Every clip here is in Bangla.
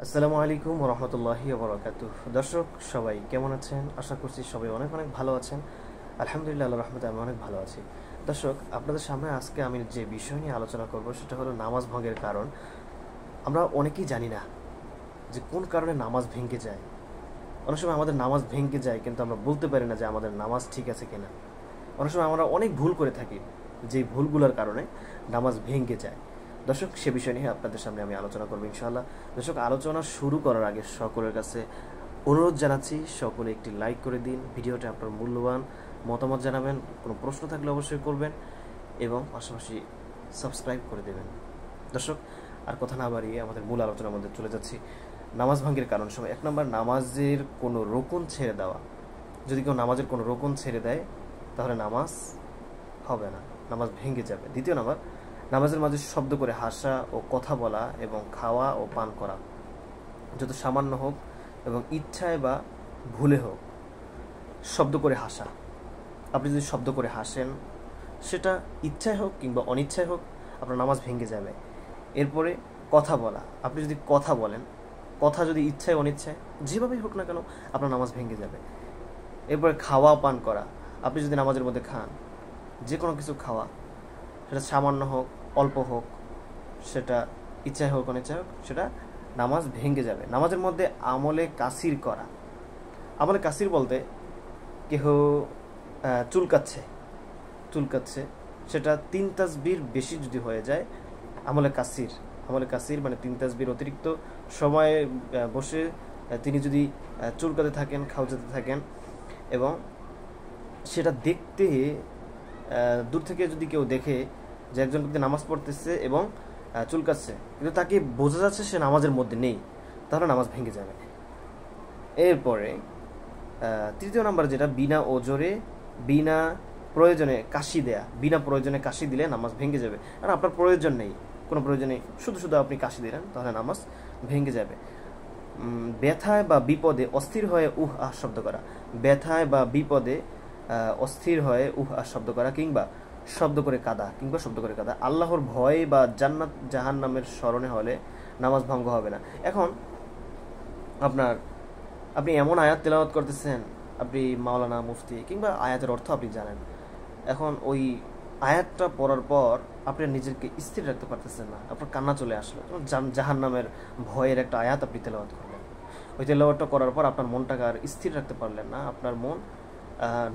আসসালামু আলাইকুম ওয়া রাহমাতুল্লাহি ওয়া বারাকাতুহু। দর্শক সবাই কেমন আছেন? আশা করছি সবাই অনেক অনেক ভালো আছেন। আলহামদুলিল্লাহ, আল্লাহর রহমতে আমি অনেক ভালো আছি। দর্শক, আপনাদের সামনে আজকে আমি যে বিষয় নিয়ে আলোচনা করব সেটা হলো নামাজ ভঙ্গের কারণ। আমরা অনেকেই জানি না যে কোন কারণে নামাজ ভেঙে যায়। অনেক সময় আমাদের নামাজ ভেঙে যায় কিন্তু আমরা বলতে পারি না যে আমাদের নামাজ ঠিক আছে কিনা। অনেক সময় আমরা অনেক ভুল করে থাকি, যে ভুলগুলোর কারণে নামাজ ভেঙে যায়। দর্শক, সে বিষয় নিয়ে আপনাদের সামনে আমি আলোচনা করবো ইনশাআল্লাহ। দর্শক, আলোচনা শুরু করার আগে সকলের কাছে অনুরোধ জানাচ্ছি, সকলে একটি লাইক করে দিন, ভিডিওটা আপনার মূল্যবান মতামত জানাবেন, কোনো প্রশ্ন থাকলে অবশ্যই করবেন এবং পাশাপাশি সাবস্ক্রাইব করে দেবেন। দর্শক, আর কথা না বাড়িয়ে আমাদের মূল আলোচনার মধ্যে চলে যাচ্ছি। নামাজ ভাঙ্গের কারণ সময় 1 নম্বর, নামাজের কোনো রোকন ছেড়ে দেওয়া। যদি কেউ নামাজের কোনো রোকন ছেড়ে দেয় তাহলে নামাজ হবে না, নামাজ ভেঙে যাবে। 2 নম্বর, নামাজের মাঝে শব্দ করে হাসা ও কথা বলা এবং খাওয়া ও পান করা, যত সামান্য হোক এবং ইচ্ছায় বা ভুলে হোক। শব্দ করে হাসা, আপনি যদি শব্দ করে হাসেন, সেটা ইচ্ছায় হোক কিংবা অনিচ্ছায় হোক, আপনার নামাজ ভেঙে যাবে। এরপরে কথা বলা, আপনি যদি কথা বলেন, কথা যদি ইচ্ছায় অনিচ্ছায় যেভাবেই হোক না কেন, আপনার নামাজ ভেঙে যাবে। এরপরে খাওয়া পান করা, আপনি যদি নামাজের মধ্যে খান, যে কোনো কিছু খাওয়া, সেটা সামান্য হোক অল্প হোক, সেটা ইচ্ছায় হোক অনিচ্ছায় হোক, সেটা নামাজ ভেঙে যাবে। নামাজের মধ্যে আমলে কাসির করা, আমলে কাসির বলতে কেহ চুলকাচ্ছে, সেটা 3 তাসবির বেশি যদি হয়ে যায়, আমলে কাসির মানে 3 তাসবির অতিরিক্ত সময়ে বসে তিনি যদি চুলকাতে থাকেন, খাওয়াতে থাকেন এবং সেটা দেখতে দূর থেকে যদি কেউ দেখে যে একজন ব্যক্তি নামাজ পড়তেছে এবং চুলকাচ্ছে, কিন্তু তাকে বোঝা যাচ্ছে সে নামাজের মধ্যে নেই, তাহলে নামাজ ভেঙে যাবে। এরপরে 3 নম্বর, যেটা বিনা ওজরে বিনা প্রয়োজনে কাশি দেয়া, বিনা প্রয়োজনে কাশি দিলে নামাজ ভেঙে যাবে। আর আপনার প্রয়োজন নেই, কোনো প্রয়োজন নেই, শুধু শুধু আপনি কাশি দিলেন, তাহলে নামাজ ভেঙে যাবে। ব্যথায় বা বিপদে অস্থির হয়ে উহ আহ শব্দ করা, ব্যথায় বা বিপদে অস্থির হয়ে উহ আহ শব্দ করা কিংবা শব্দ করে কাঁদা, আল্লাহর ভয় বা জান্নাত জাহান্নামের স্মরণে হলে নামাজ ভঙ্গ হবে না। এখন আপনি এমন আয়াত তেলাওয়াত করতেছেন, আপনি মাওলানা মুফতি কিংবা আয়াতের অর্থ আপনি জানেন, এখন ওই আয়াতটা পড়ার পর আপনি নিজেকে স্থির রাখতে পারতেছেন না, আপনার কান্না চলে আসলো। জাহান্নামের ভয়ের একটা আয়াত আপনি তেলাওয়াত করলেন, ওই তেলাওয়াতটা করার পর আপনার মনটাকে আর স্থির রাখতে পারলেন না, আপনার মন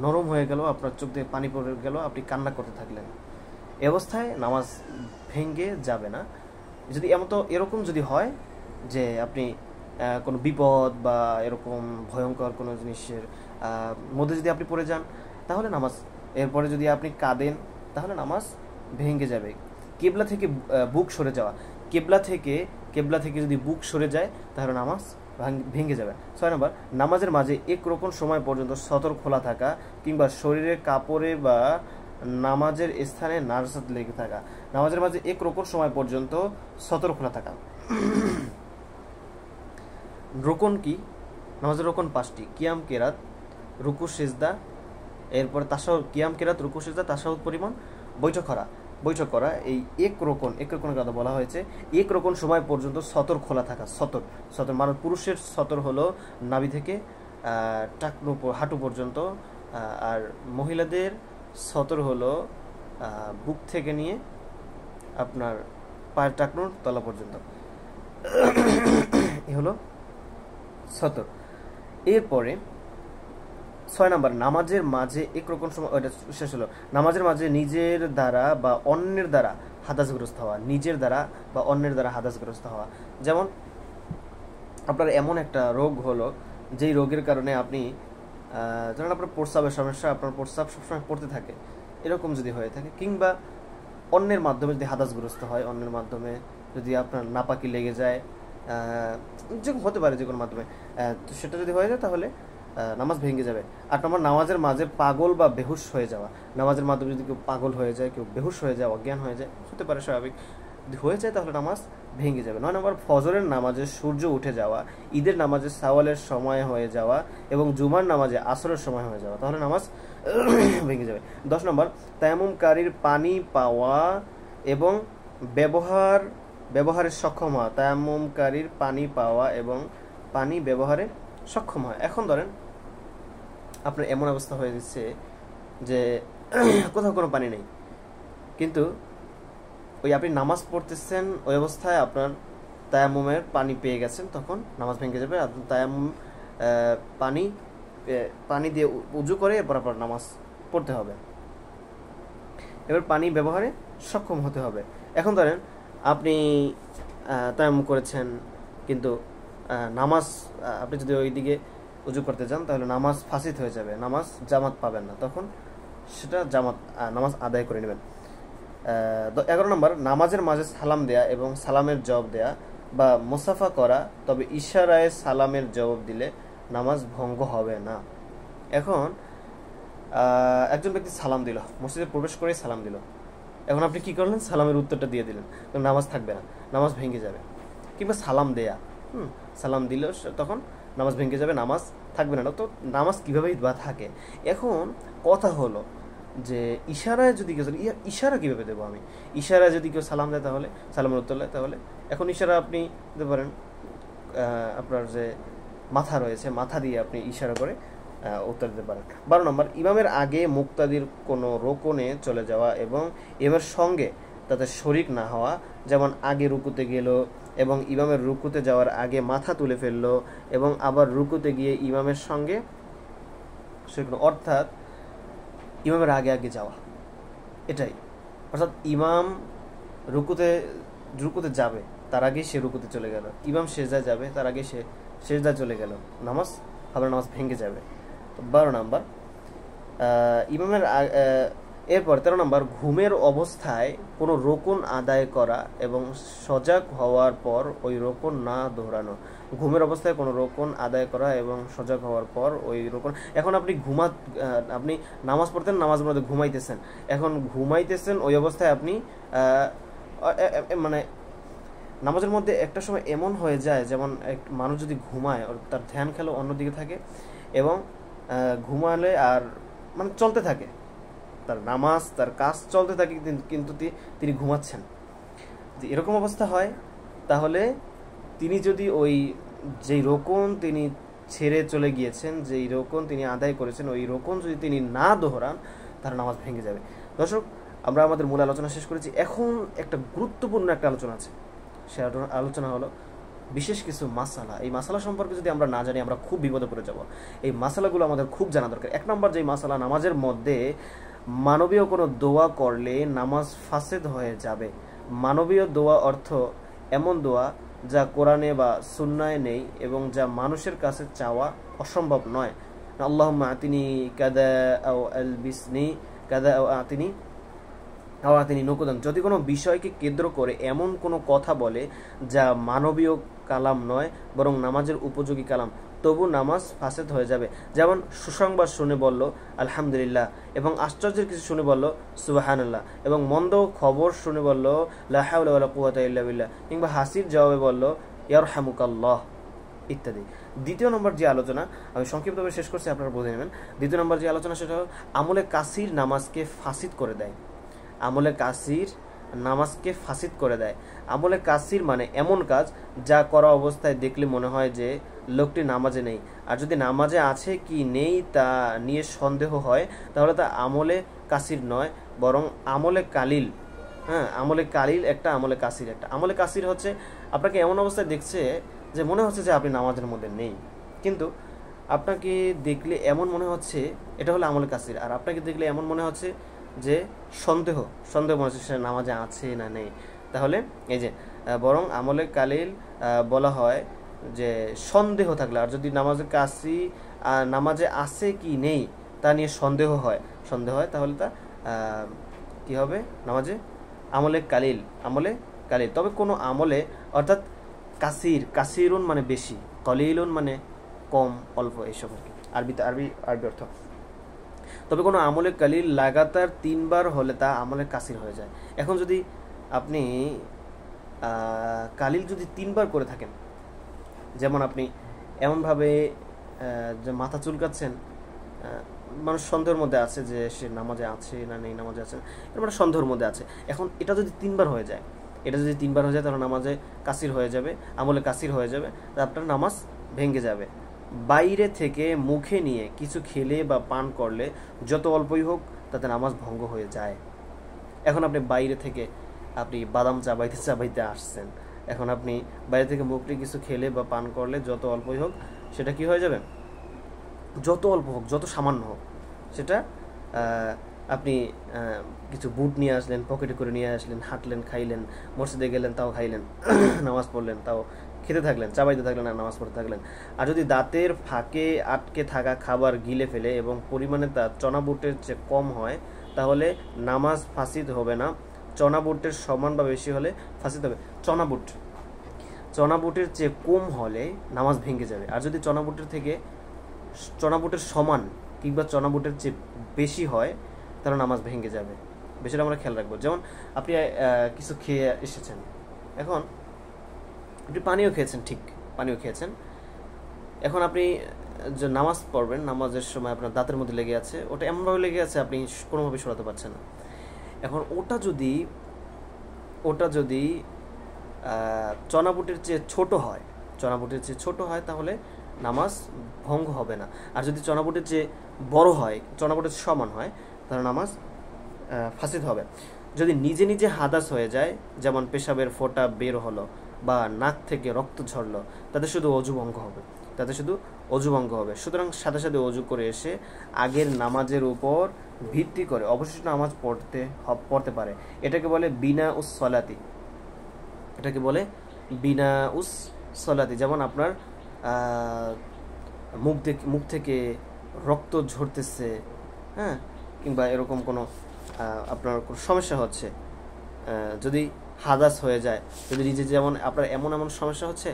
নরম হয়ে গেল, আপনার চোখ দিয়ে পানি পড়ে গেল, আপনি কান্না করতে থাকলেন। এই অবস্থায় নামাজ ভেঙে যাবে না। যদি এরকম যদি হয় যে আপনি কোনো বিপদ বা এরকম ভয়ঙ্কর কোনো জিনিসের মধ্যে যদি আপনি পড়ে যান, তাহলে নামাজ, এরপরে যদি আপনি কাঁদেন, তাহলে নামাজ ভেঙে যাবে। কেবলা থেকে বুক সরে যাওয়া, কেবলা থেকে যদি বুক সরে যায় তাহলে নামাজ ভেঙে যাবে। 6 নম্বর, নামাজের মাঝে এক রকম সময় পর্যন্ত সতর খোলা থাকা কিংবা শরীরের কাপড়ে বা নামাজের স্থানে নারসাত লেগে থাকা, নামাজের মাঝে এক রকম সময় পর্যন্ত সতর খোলা থাকা। রোকন কি? নামাজের রোকন 5টি: কিয়াম কেরাত, রুকু সেজদা, এরপরে তাশাহুদ, কিয়াম কেরাত, রুকু সেজদা, তাশাহুদ পরিমাণ, বৈঠক করা। এই এক রোকনের কথা বলা হয়েছে। এক রোকন সময় পর্যন্ত সতর খোলা থাকা। সতর মানে পুরুষের সতর হলো নাভি থেকে টাকনু হাঁটু পর্যন্ত, আর মহিলাদের সতর হলো বুক থেকে নিয়ে আপনার পায়ের টাকনুর তলা পর্যন্ত, এ হলো সতর। এরপরে 6 নম্বর, নামাজের মাঝে একরকম সময়, ওইটা শেষ হলো। নামাজের মাঝে নিজের দ্বারা বা অন্যের দ্বারা হাদাসগ্রস্ত হওয়া, যেমন আপনার এমন একটা রোগ হলো, যেই রোগের কারণে আপনি ধরেন আপনার প্রস্রাবের সমস্যা, আপনার প্রস্রাব সবসময় পড়তে থাকে, এরকম যদি হয়ে থাকে, কিংবা অন্যের মাধ্যমে যদি হাদাসগ্রস্ত হয়, অন্যের মাধ্যমে যদি আপনার নাপাকি লেগে যায়, হতে পারে যে কোনো মাধ্যমে, তো সেটা যদি হয়ে যায় তাহলে নামাজ ভেঙে যাবে। 8 নম্বর, নামাজের মাঝে পাগল বা বেহুশ হয়ে যাওয়া, নামাজের মাধ্যমে যদি কেউ পাগল হয়ে যায়, কেউ বেহুশ হয়ে যায়, অজ্ঞান হয়ে যায়, হতে পারে স্বাভাবিক, যদি হয়ে যায় তাহলে নামাজ ভেঙে যাবে। 9 নম্বর, ফজরের নামাজে সূর্য উঠে যাওয়া, ঈদের নামাজে সাওয়ালের সময় হয়ে যাওয়া এবং জুমার নামাজে আসরের সময় হয়ে যাওয়া, তাহলে নামাজ ভেঙে যাবে। 10 নম্বর, তায়াম্মুমকারীর পানি পাওয়া এবং ব্যবহার ব্যবহারে সক্ষম হওয়া, তায়াম্মুমকারীর পানি পাওয়া এবং পানি ব্যবহারে সক্ষম হয়। এখন ধরেন আপনার এমন অবস্থা হয়ে যাচ্ছে যে কোথাও কোনো পানি নেই, কিন্তু ওই আপনি নামাজ পড়তেছেন, ওই অবস্থায় আপনার তায়াম্মুমের পানি পেয়ে গেছেন, তখন নামাজ ভেঙে যাবে। আপনার তায়াম্মুম পানি পানি দিয়ে উজু করে এরপর আপনার নামাজ পড়তে হবে। এবার পানি ব্যবহারে সক্ষম হতে হবে। এখন ধরেন আপনি তায়াম্মুম করেছেন, কিন্তু নামাজ আপনি যদি ওইদিকে উজু করতে যান তাহলে নামাজ ফাসিদ হয়ে যাবে, নামাজ জামাত পাবেন না, তখন সেটা নামাজ আদায় করে নেবেন। 11 নম্বর, নামাজের মাঝে সালাম দেয়া এবং সালামের জবাব দেয়া বা মুসাফা করা, তবে ইশারায় সালামের জবাব দিলে নামাজ ভঙ্গ হবে না। এখন একজন ব্যক্তি সালাম দিল, মসজিদে প্রবেশ করে সালাম দিল, এখন আপনি কি করলেন? সালামের উত্তরটা দিয়ে দিলেন, নামাজ থাকবে না, নামাজ ভেঙে যাবে। কিংবা সালাম দেয়া, সালাম দিল তখন নামাজ ভেঙে যাবে, নামাজ থাকবে না। তো নামাজ কীভাবেই বা থাকে? এখন কথা হলো যে ইশারায় যদি কেউ, ইশারা কীভাবে দেবো আমি? ইশারায় যদি কেউ সালাম দেয় তাহলে, সালামের উত্তর দেয় তাহলে, এখন ইশারা আপনি দিতে পারেন, আপনার যে মাথা রয়েছে মাথা দিয়ে আপনি ইশারা করে উত্তর দিতে পারেন। 12 নম্বর, ইমামের আগে মুক্তাদির কোনো রোকনে চলে যাওয়া এবং ইমামের সঙ্গে তাতে শরিক না হওয়া, যেমন আগে রুকুতে গেল এবং ইমামের রুকুতে যাওয়ার আগে মাথা তুলে ফেললো এবং আবার রুকুতে গিয়ে ইমামের সঙ্গে শরিক, অর্থাৎ ইমামের আগে আগে যাওয়া, এটাই। অর্থাৎ ইমাম রুকুতে যাবে তার আগে সে রুকুতে চলে গেল, ইমাম সেজদায় যাবে তার আগে সে সেজদায় চলে গেল, নামাজ হবে, নামাজ ভেঙে যাবে। 12 নম্বর, ইমামের এরপর 13 নম্বর, ঘুমের অবস্থায় কোনো রোকন আদায় করা এবং সজাগ হওয়ার পর ওই রোকন না দোহরানো। ঘুমের অবস্থায় কোনো রোকন আদায় করা এবং সজাগ হওয়ার পর ওই রোকন, এখন আপনি নামাজ পড়তেন, নামাজের মধ্যে ঘুমাইতেছেন, এখন ঘুমাইতেছেন ওই অবস্থায় আপনি মানে নামাজের মধ্যে একটা সময় এমন হয়ে যায়, যেমন মানুষ যদি ঘুমায় তার ধ্যান খেলো অন্যদিকে থাকে এবং ঘুমালে আর মানে চলতে থাকে, তার নামাজ তার কাজ চলতে থাকে, কিন্তু তিনি ঘুমাচ্ছেন। এরকম অবস্থা হয়, তাহলে তিনি যদি ওই যেই রোকন তিনি ছেড়ে চলে গিয়েছেন, যেই রোকন তিনি আদায় করেছেন, ওই রোকন যদি তিনি না দোহরান তার নামাজ ভেঙে যাবে। দর্শক, আমরা আমাদের মূল আলোচনা শেষ করেছি, এখন একটা গুরুত্বপূর্ণ একটা আলোচনা আছে। সে আলোচনা হলো বিশেষ কিছু মাসালা। এই মাসালা সম্পর্কে যদি আমরা না জানি আমরা খুব বিপদে পড়ে যাব। এই মাসালাগুলো আমাদের খুব জানা দরকার। 1 নম্বর যে মাসালা, নামাজের মধ্যে মানবীয় কোনো দোয়া করলে নামাজ ফাসেদ হয়ে যাবে। মানবীয় দোয়া অর্থ এমন দোয়া যা কোরআনে বা সুন্নায় নেই এবং যা মানুষের কাছে চাওয়া অসম্ভব নয়। আল্লাহুম্মা আতিনি কাদা আও আলবিসনি কাদা আও আতিনি নকুদান। যদি কোনো বিষয়কে কেন্দ্র করে এমন কোনো কথা বলে যা মানবীয় কালাম নয় বরং নামাজের উপযোগী কালাম, তবু নামাজ ফাসেদ হয়ে যাবে। যেমন সুসংবাদ শুনে বলল আলহামদুলিল্লাহ এবং আশ্চর্যের কিছু শুনে বলল সুবহানাল্লাহ এবং মন্দ খবর শুনে বলল লা হাওলা ওয়ালা কুওয়াতা ইল্লা বিল্লাহ, কিংবা হাসির জবাবে বলল ইয়ারহামুকাল্লাহ ইত্যাদি। 2 নম্বর যে আলোচনা, আমি সংক্ষিপ্তভাবে শেষ করছি, আপনারা বুঝে নেবেন। 2 নম্বর যে আলোচনা সেটা হলো আমলে কাসির নামাজকে ফাসিদ করে দেয়। আমলে কাসির নামাজকে ফাসিদ করে দেয়। আমলে কাসির মানে এমন কাজ যা করা অবস্থায় দেখলে মনে হয় যে লোকটি নামাজে নেই, আর যদি নামাজে আছে কি নেই তা নিয়ে সন্দেহ হয়, তাহলে তা আমলে কাসির নয় বরং আমলে কালিল। আমলে কালিল একটা, আমলে কাসির একটা। আমলে কাসির হচ্ছে আপনাকে এমন অবস্থায় দেখছে যে মনে হচ্ছে যে আপনি নামাজের মধ্যে নেই, কিন্তু আপনাকে দেখলে এমন মনে হচ্ছে, এটা হলো আমলে কাসির। আর আপনাকে দেখলে এমন মনে হচ্ছে যে সন্দেহ মনে হচ্ছে সে নামাজে আছে না নেই, তাহলে এই যে বরং আমলে কালিল বলা হয় যে সন্দেহ থাকলে। আর যদি নামাজে আছে কি নেই তা নিয়ে সন্দেহ হয়, তাহলে তা কি হবে? নামাজে আমলে কালিল। তবে কোনো আমলে, অর্থাৎ কাসিরুন মানে বেশি, কলিলুন মানে কম, অল্প, এইসব আর কি, আরবি অর্থ। তবে কোনো আমলে কালিল লাগাতার 3 বার হলে তা আমলে কাসির হয়ে যায়। এখন যদি আপনি কালিল যদি 3 বার করে থাকেন, যেমন আপনি এমনভাবে যে মাথা চুলকাচ্ছেন, মানুষ সন্দেহের মধ্যে আছে যে সে নামাজে আছে না নেই, নামাজে আছে, মানে সন্দেহের মধ্যে আছে। এখন এটা যদি 3 বার হয়ে যায়, এটা যদি 3 বার হয়ে যায় তাহলে নামাজে কাসির হয়ে যাবে, আমলে কাসির হয়ে যাবে, আপনার নামাজ ভেঙে যাবে। বাইরে থেকে মুখে নিয়ে কিছু খেলে বা পান করলে যত অল্পই হোক তাতে নামাজ ভঙ্গ হয়ে যায়। এখন আপনি বাইরে থেকে আপনি বাদাম চাবাইতে চাবাইতে আসছেন, এখন আপনি বাইরে থেকে মুখে কিছু খেলে বা পান করলে যত অল্পই হোক সেটা কি হয়ে যাবে, যত অল্প হোক, যত সামান্য হোক, সেটা আপনি কিছু বুট নিয়ে আসলেন, পকেটে করে নিয়ে আসলেন, হাঁটলেন, খাইলেন, মসজিদে গেলেন তাও খাইলেন, নামাজ পড়লেন তাও খেতে থাকলেন, চাবাইতে থাকলেন আর নামাজ পড়তে থাকলেন। আর যদি দাঁতের ফাঁকে আটকে থাকা খাবার গিলে ফেলে এবং পরিমাণে তা চনা বুটের চেয়ে কম হয় তাহলে নামাজ ফাসিদ হবে না। চনা বুটের সমান বা বেশি হলে ফাসিদ হবে। চনা বুটের চেয়ে কম হলে নামাজ ভেঙে যাবে। আর যদি চনা বুটের সমান কিংবা চনা বুটের চেয়ে বেশি হয় তাহলে নামাজ ভেঙে যাবে। বেশিটা আমরা খেয়াল রাখবো। যেমন আপনি কিছু খেয়ে এসেছেন, এখন আপনি পানিও খেয়েছেন, ঠিক পানিও খেয়েছেন, এখন আপনি যে নামাজ পড়বেন, নামাজের সময় আপনার দাঁতের মধ্যে লেগে আছে, ওটা এমনভাবে লেগে আছে আপনি কোনোভাবে সরাতে পারছেন না। এখন ওটা যদি চনা বুটের চেয়ে ছোট হয় তাহলে নামাজ ভঙ্গ হবে না। আর যদি চনা বুটের চেয়ে বড় হয়, চনা বুটের সমান হয়, তাহলে নামাজ ফাসিদ হবে। যদি নিজে নিজে হাদাস হয়ে যায়, যেমন পেশাবের ফোঁটা বের হলো বা নাক থেকে রক্ত ঝরলো, তাতে শুধু অজু ভঙ্গ হবে। সুতরাং সাথে সাথে অজু করে এসে আগের নামাজের উপর ভিত্তি করে অবশিষ্ট নামাজ পড়তে পারে। এটাকে বলে বিনা উস সলাতি। যেমন আপনার মুখ থেকে রক্ত ঝরতেছে, হ্যাঁ, কিংবা এরকম কোনো আপনার কোনো সমস্যা হচ্ছে, যদি হাদাস হয়ে যায়, যদি নিজে যেমন আপনার এমন সমস্যা হচ্ছে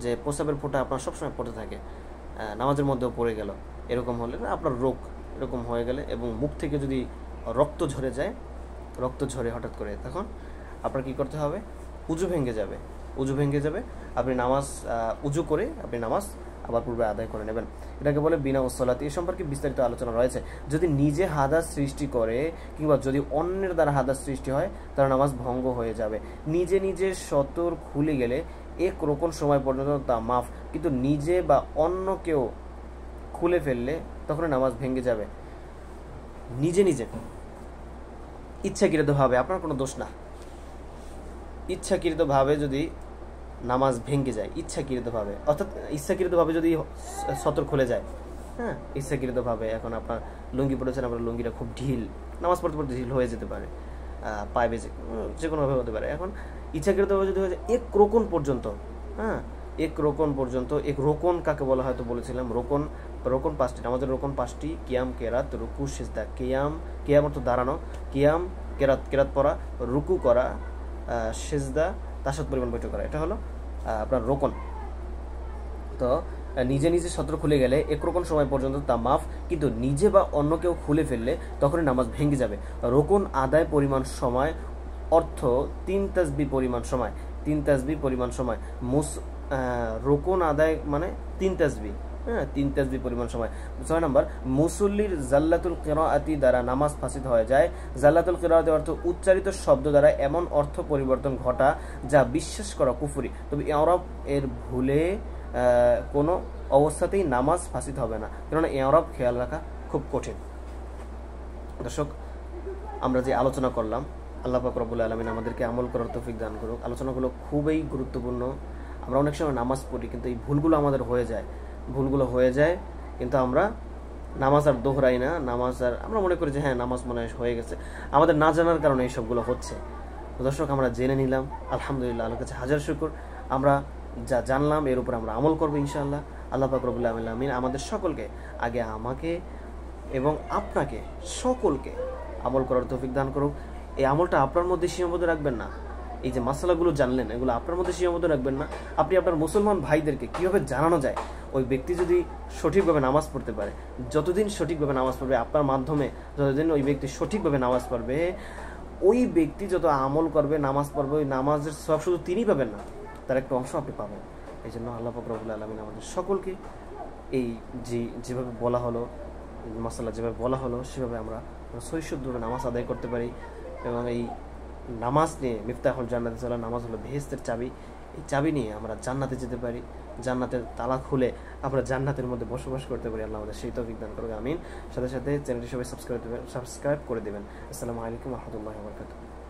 যে প্রস্রাবের ফোঁটা আপনার সবসময় পড়তে থাকে, নামাজের মধ্যেও পড়ে গেল, এরকম হলে আপনার রোগ এরকম হয়ে গেলে এবং মুখ থেকে যদি রক্ত ঝরে হঠাৎ করে, তখন আপনার কি করতে হবে, উজু ভেঙে যাবে। আপনি নামাজ উজু করে আপনি নামাজ আবার পূর্বে আদায় করে নেবেন। এটাকে বলে বিনা উসলাতি। এ সম্পর্কে বিস্তারিত আলোচনা রয়েছে। যদি নিজে হাদাস সৃষ্টি করে কিংবা যদি অন্যের দ্বারা হাদাস সৃষ্টি হয় তাহলে নামাজ ভঙ্গ হয়ে যাবে। নিজে সতর খুলে গেলে এক রকম সময় পর্যন্ত তা মাফ, কিন্তু নিজে বা অন্য কেউ খুলে ফেললে তখন নামাজ ভেঙে যাবে। নিজে ইচ্ছাকৃতভাবে, আপনার কোনো দোষ না, ইচ্ছাকৃতভাবে যদি নামাজ ভেঙে যায়, ইচ্ছাকৃতভাবে যদি সতর খুলে যায়, হ্যাঁ, ইচ্ছাকৃতভাবে, এখন আপনার লুঙ্গি পড়েছেন, আপনার লুঙ্গিটা খুব ঢিল, নামাজ পড়তে ঢিল হয়ে যেতে পারে, পায়ে বেজে যে কোনোভাবে হতে পারে। এখন ইচ্ছাকৃতভাবে যদি হয়ে যায় এক রোকন পর্যন্ত, হ্যাঁ, এক রোকন কাকে বলা হয় তো বলেছিলাম, রোকন 5টি, আমাদের রোকন 5টি: কিয়াম, কেরাত, রুকু, সিজদা। কিয়াম অর্থ দাঁড়ানো, কিয়াম কেরাত পড়া, রুকু করা, সিজদা তাশাহুদ পরিমাণ বৈঠক করা, এটা হলো আপনার রোকন। তো নিজে সতর খুলে গেলে এক রোকন সময় পর্যন্ত তা মাফ, কিন্তু নিজে বা অন্য কেউ খুলে ফেললে তখনই নামাজ ভেঙে যাবে। রোকন আদায় পরিমাণ সময় অর্থ 3 তাসবিহ পরিমাণ সময়। রোকন আদায় মানে 3 তাসবিহ, হ্যাঁ, 3 তাসবিহ পরিমাণ সময়। 6 নম্বর, মুসল্লির জাল্লাতুল কিরাআতি দ্বারা নামাজ ফাসিদ হয়ে যায়। জাল্লাতুল কিরাআতি অর্থ উচ্চারিত শব্দ দ্বারা এমন অর্থ পরিবর্তন ঘটা যা বিশ্বাস করা কুফরি, তবে ইআরাব এর ভুলে কোনো অবস্থাতেই নামাজ ফাসিদ হবে না, কারণ ইআরাব খেয়াল রাখা খুব কঠিন। দর্শক, আমরা যে আলোচনা করলাম, আল্লাহ পাক রব্বুল আলামিন আমাদেরকে আমল করার তৌফিক দান করুক। আলোচনাগুলো খুবই গুরুত্বপূর্ণ। আমরা অনেক সময় নামাজ পড়ি কিন্তু এই ভুলগুলো আমাদের হয়ে যায়, কিন্তু আমরা নামাজ আর দোহরাই না, আমরা মনে করি যে হ্যাঁ নামাজ মনে হয়ে গেছে, আমাদের না জানার কারণে এই সবগুলো হচ্ছে। দর্শক, আমরা জেনে নিলাম, আলহামদুলিল্লাহ, আল্লাহর কাছে হাজার শুকর। আমরা যা জানলাম এর উপর আমরা আমল করবো ইনশাআল্লাহ। আল্লাহ পাক রব্বুল আলামিন আমাদের সকলকে, আগে আমাকে এবং আপনাকে সকলকে আমল করার তৌফিক দান করুক। এই আমলটা আপনার মধ্যে সীমাবদ্ধ রাখবেন না। এই যে মাসালাগুলো জানলেন, এগুলো আপনার মধ্যে সীমাবদ্ধ রাখবেন না। আপনি আপনার মুসলমান ভাইদেরকে কীভাবে জানানো যায়, ওই ব্যক্তি যদি সঠিকভাবে নামাজ পড়তে পারে, যতদিন সঠিকভাবে নামাজ পড়বে আপনার মাধ্যমে, যতদিন ওই ব্যক্তি সঠিকভাবে নামাজ পড়বে, ওই ব্যক্তি যত আমল করবে, নামাজ পড়বে, ওই নামাজের সব শুধু তিনিই পাবেন না, তার একটা অংশ আপনি পাবেন। এই জন্য আল্লাহ পাক রব্বুল আলামিন আমাদের সকলকে এই যেভাবে বলা হলো, মাসালা যেভাবে বলা হলো, সেভাবে আমরা সহিষ্ণুভাবে নামাজ আদায় করতে পারি এবং এই নামাজ নিয়ে, মিফতাহুল জান্নাতে সালাহ, নামাজ হলো বেহেশতের চাবি। এই চাবি নিয়ে আমরা জান্নাতে যেতে পারি, জান্নাতের তালা খুলে আমরা জান্নাতের মধ্যে বসবাস করতে পারি। আল্লাহ আমাদের সেই তৌফিক দান করুক, আমিন। সাথে সাথে চ্যানেলটি সবাই সাবস্ক্রাইব করে দেবেন। আসসালামু আলাইকুম ওয়া রাহমাতুল্লাহি ওয়া বারাকাতুহু।